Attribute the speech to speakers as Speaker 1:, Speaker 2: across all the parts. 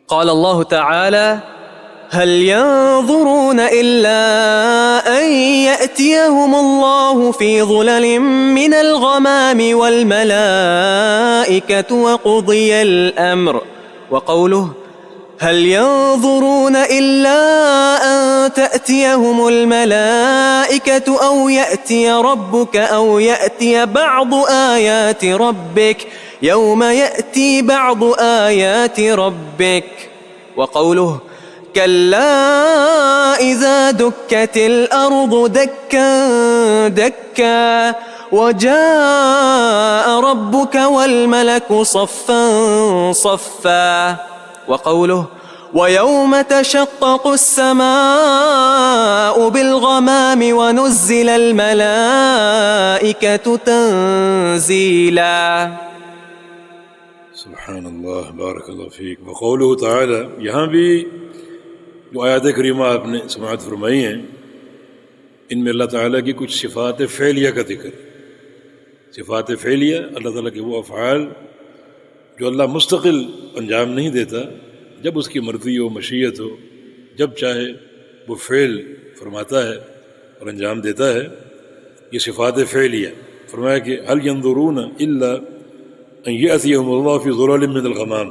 Speaker 1: قال الله تعالى: هل ينظرون إلا أن يأتيهم الله في ظلل من الغمام والملائكة وقضي الأمر. وقوله: هل ينظرون إلا أن تأتيهم الملائكة أو يأتي ربك أو يأتي بعض آيات ربك يوم يأتي بعض آيات ربك. وقوله: كلا إذا دكت الأرض دكا دكا وجاء ربك والملك صفا صفا. وقوله: ويوم تشقق السماء بالغمام ونزل الملائكة تنزيلا.
Speaker 2: سبحان اللہ، بارک اللہ فیک. وقولہ تعالی، یہاں بھی جو آیات کریمہ آپ نے سماعت فرمائی ہیں، ان میں اللہ تعالیٰ کی کچھ صفات فعلیہ کا ذکر. صفات فعلیہ، اللہ تعالیٰ کے وہ افعال جو اللہ مستقل انجام نہیں دیتا، جب اس کی مرضی ہو، مشیت ہو، جب چاہے وہ فعل فرماتا ہے اور انجام دیتا ہے. یہ صفات فعلیہ. فرمایا کہ هل ينظرون الا ان يأتيهم الله في ظلال من الغمام.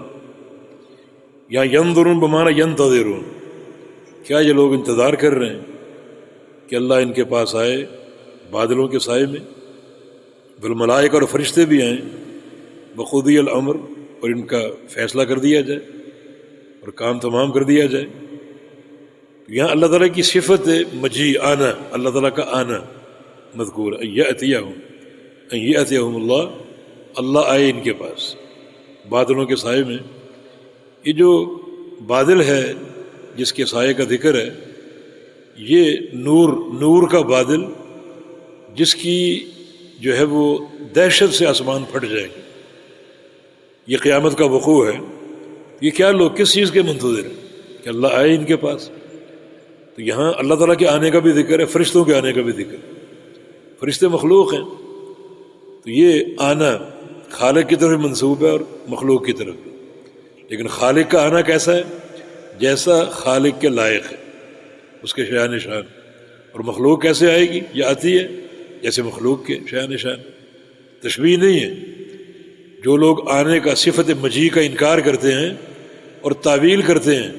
Speaker 2: یہاں ينظرون بمعنی ينتظرون، کیا یہ لوگ انتظار کر رہے ہیں کہ اللہ ان کے پاس آئے بادلوں کے سائے میں؟ بالملائکہ، اور فرشتے بھی آئیں. بقضی الامر، اور ان کا فیصلہ کر دیا جائے اور کام تمام کر دیا جائے. یہاں اللہ تعالیٰ کی صفت مجیء، آنا، اللہ تعالیٰ کا آنا مذکور ہے. ان یأتیہم اللہ، اللہ آئے ان کے پاس بادلوں کے سائے میں. یہ جو بادل ہے جس کے سائے کا ذکر ہے، یہ نور کا بادل، جس کی جو ہے وہ دہشت سے آسمان پھٹ جائے گی. یہ قیامت کا وقوع ہے. یہ کیا لوگ کس چیز کے منتظر ہیں کہ اللہ آئے ان کے پاس؟ تو یہاں اللہ تعالیٰ کے آنے کا بھی ذکر ہے، فرشتوں کے آنے کا بھی ذکر ہے. فرشتے مخلوق ہیں، تو یہ آنا خالق کی طرف منسوب ہے اور مخلوق کی طرف بھی. لیکن خالق کا آنا کیسا ہے؟ جیسا خالق کے لائق ہے، اس کے شان شان. اور مخلوق کیسے آئے گی؟ یہ آتی ہے جیسے مخلوق کے شان شان. تشبیہ نہیں ہے. جو لوگ آنے کا، صفت مجیء کا انکار کرتے ہیں اور تعویل کرتے ہیں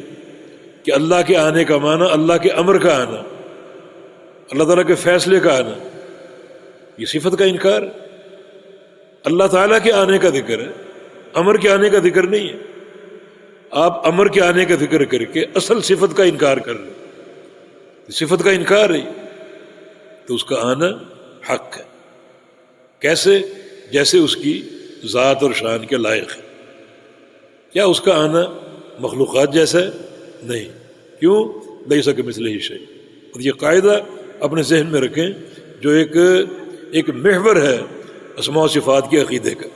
Speaker 2: کہ اللہ کے آنے کا معنی اللہ کے امر کا آنا، اللہ تعالیٰ کے فیصلے کا آنا، یہ صفت کا انکار. اللہ تعالیٰ کے آنے کا ذکر ہے، امر کے آنے کا ذکر نہیں ہے. آپ امر کے آنے کا ذکر کر کے اصل صفت کا انکار کر رہے ہیں. صفت کا انکار ہے تو اس کا آنا حق ہے. کیسے؟ جیسے اس کی ذات اور شان کے لائق ہے. کیا اس کا آنا مخلوقات جیسا ہے؟ نہیں. کیوں؟ لیس کمثلہ شیء. اور یہ قاعدہ اپنے ذہن میں رکھیں، جو ایک محور ہے اسماء و صفات کے عقیدے کا.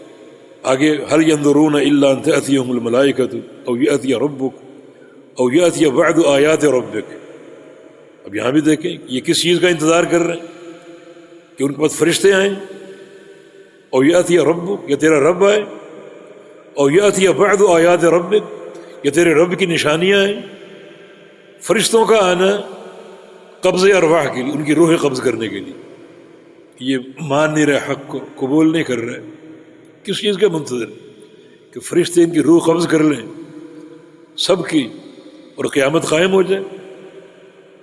Speaker 2: آگے هل ينظرون الا ان تأتيهم الملائکۃ او یأتی ربک او یأتی بعض آیات ربک. اب یہاں بھی دیکھیں یہ کس چیز کا انتظار کر رہے ہیں؟ کہ ان کے پاس فرشتے آئیں، او یأتی ربک، یا تیرا رب آئے، او یأتی بعض آیات ربک، یا تیرے رب کی نشانیاں آئیں. فرشتوں کا آنا قبض ارواح کے لیے، ان کی روح قبض کرنے کے لیے. یہ مان نہیں رہے، حق کو قبول نہیں کر رہے. کس چیز کا منتظر؟ کہ فرشتے ان کی روح قبض کر لیں سب کی، اور قیامت قائم ہو جائے.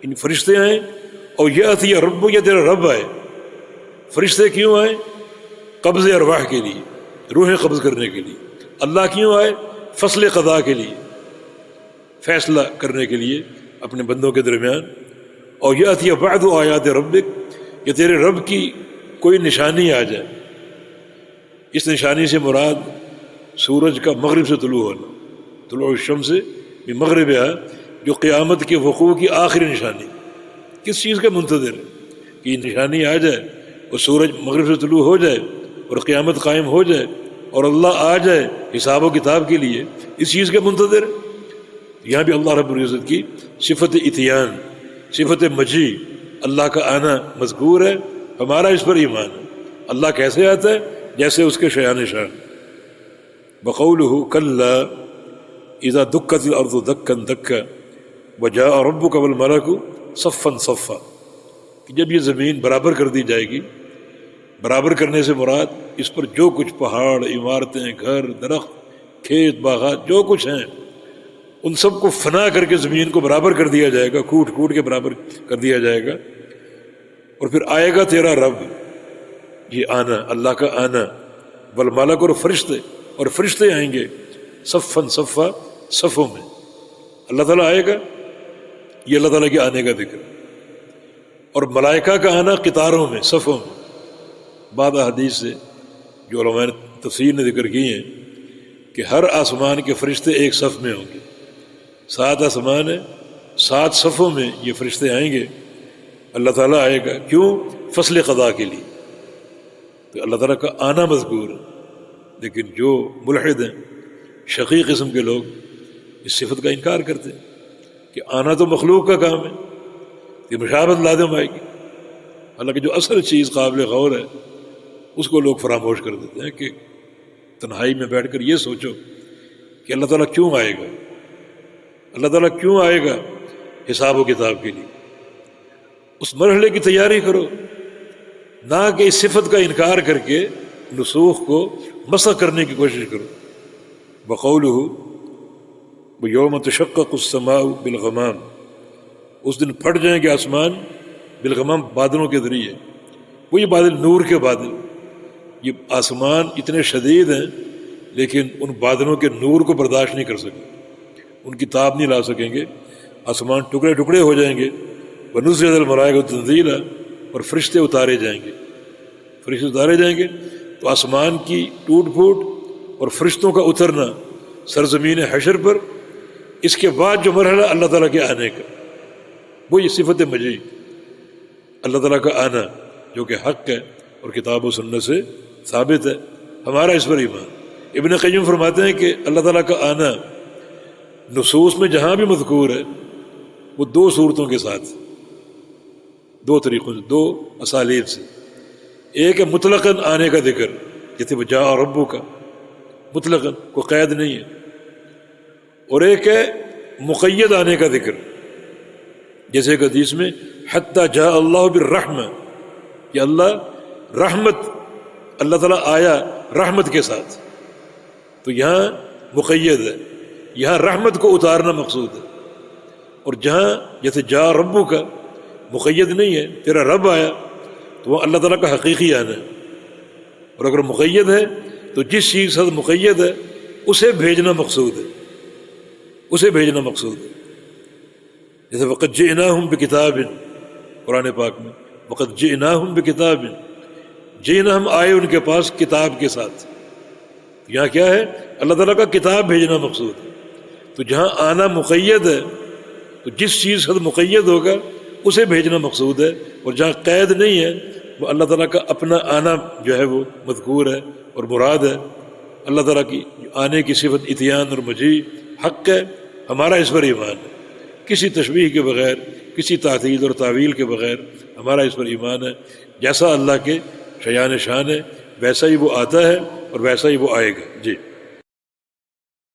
Speaker 2: ان فرشتے آئیں، اور یأتی رب، یا تیرا رب آئے. فرشتے کیوں آئے؟ قبض ارواح کے لیے، روحیں قبض کرنے کے لیے. اللہ کیوں آئے؟ فصل قضاء کے لیے، فیصلہ کرنے کے لیے اپنے بندوں کے درمیان. اور یأتی بعض آیات ربک، یا تیرے رب کی کوئی نشانی آ جائے. اس نشانی سے مراد سورج کا مغرب سے طلوع ہونا، طلوع الشمس بمغربہا، جو قیامت کے وقوع کی آخری نشانی. کس چیز کا منتظر ہے؟ کہ یہ نشانی آ جائے، اور سورج مغرب سے طلوع ہو جائے، اور قیامت قائم ہو جائے، اور اللہ آ جائے حساب و کتاب کے لیے. اس چیز کا منتظر ہے. یہاں بھی اللہ رب العزت کی صفت اتیان، صفت مجیء، اللہ کا آنا مذکور ہے. ہمارا اس پر ایمان ہے. اللہ کیسے آتا ہے؟ جیسے اس کے شان شان. بقولہ کلا اذا دکت الارض دکا دکا وجاء ربک والملک صفا صفا، کہ جب یہ زمین برابر کر دی جائے گی، برابر کرنے سے مراد اس پر جو کچھ پہاڑ، عمارتیں، گھر، درخت، کھیت، باغات، جو کچھ ہیں ان سب کو فنا کر کے زمین کو برابر کر دیا جائے گا، کوٹ کوٹ کے برابر کر دیا جائے گا، اور پھر آئے گا تیرا رب، یہ آنا، اللہ کا آنا، والملک، اور فرشتے آئیں گے صفاً صفا، صفوں میں، اللہ تعالیٰ آئے گا، یہ اللہ تعالیٰ کے آنے کا ذکر، اور ملائکہ کا آنا قطاروں میں، صفوں میں۔ بعض احادیث سے جو علماء تفسیر نے ذکر کی ہیں کہ ہر آسمان کے فرشتے ایک صف میں ہوں گے، 7 آسمان ہیں، 7 صفوں میں یہ فرشتے آئیں گے، اللہ تعالیٰ آئے گا، کیوں؟ فصل قضاء کے لیے، تو اللہ تعالیٰ کا آنا مذکور ہے۔ لیکن جو ملحد ہیں، شقی قسم کے لوگ، اس صفت کا انکار کرتے ہیں کہ آنا تو مخلوق کا کام ہے، یہ مشابہت لازم آئے گی، حالانکہ جو اصل چیز قابل غور ہے اس کو لوگ فراموش کر دیتے ہیں کہ تنہائی میں بیٹھ کر یہ سوچو کہ اللہ تعالیٰ کیوں آئے گا، اللہ تعالیٰ کیوں آئے گا حساب و کتاب کے لیے، اس مرحلے کی تیاری کرو، نہ کہ اس صفت کا انکار کر کے نسوخ کو مسخ کرنے کی کوشش کرو۔ بقولہ ویوم تشقق السماء بالغمام، اس دن پھٹ جائیں گے آسمان بالغمام، بادلوں کے ذریعے، وہی بادل نور کے بادل، یہ آسمان اتنے شدید ہیں لیکن ان بادلوں کے نور کو برداشت نہیں کر سکیں، ان کی تاب نہیں لا سکیں گے، آسمان ٹکڑے ٹکڑے ہو جائیں گے، ونزلت الملائکۃ تنزیلا، اور فرشتے اتارے جائیں گے، فرشتے اتارے جائیں گے، تو آسمان کی ٹوٹ پھوٹ اور فرشتوں کا اترنا سرزمین حشر پر، اس کے بعد جو مرحلہ اللہ تعالیٰ کے آنے کا، وہ یہ صفت مجیء، اللہ تعالیٰ کا آنا جو کہ حق ہے اور کتاب و سنت سے ثابت ہے، ہمارا اس پر ایمان۔ ابن قیم فرماتے ہیں کہ اللہ تعالیٰ کا آنا نصوص میں جہاں بھی مذکور ہے وہ 2 صورتوں کے ساتھ، 2 طریقوں سے، 2 اسالیب سے۔ ایک ہے مطلقاً آنے کا ذکر، جیسے وجاء ربک کا، مطلقاً کوئی قید نہیں ہے، اور ایک ہے مقید آنے کا ذکر، جیسے کہ حدیث میں حتی جاء اللہ بالرحمہ، کہ اللہ رحمت، اللہ تعالیٰ آیا رحمت کے ساتھ، تو یہاں مقید ہے، یہاں رحمت کو اتارنا مقصود ہے، اور جہاں جیسے جاء ربو کا مقید نہیں ہے، تیرا رب آیا، تو وہ اللہ تعالیٰ کا حقیقی آنا ہے، اور اگر مقید ہے تو جس چیز سے مقید ہے اسے بھیجنا مقصود ہے، اسے بھیجنا مقصود ہے، جیسے وقد جئناہم بکتاب، قرآن پاک میں وقد جئناہم بکتاب، جئنا ہم آئے ان کے پاس کتاب کے ساتھ، یہاں کیا ہے؟ اللہ تعالیٰ کا کتاب بھیجنا مقصود ہے، تو جہاں آنا مقید ہے تو جس چیز سے مقید ہوگا اسے بھیجنا مقصود ہے، اور جہاں قید نہیں ہے وہ اللہ تعالیٰ کا اپنا آنا جو ہے وہ مذکور ہے اور مراد ہے۔ اللہ تعالیٰ کی آنے کی صفت اتیان اور مجیء حق ہے، ہمارا اس پر ایمان ہے، کسی تشبیہ کے بغیر، کسی تعطیل اور تعویل کے بغیر ہمارا اس پر ایمان ہے، جیسا اللہ کے شیان شان ہے ویسا ہی وہ آتا ہے اور ویسا ہی وہ آئے گا۔ جی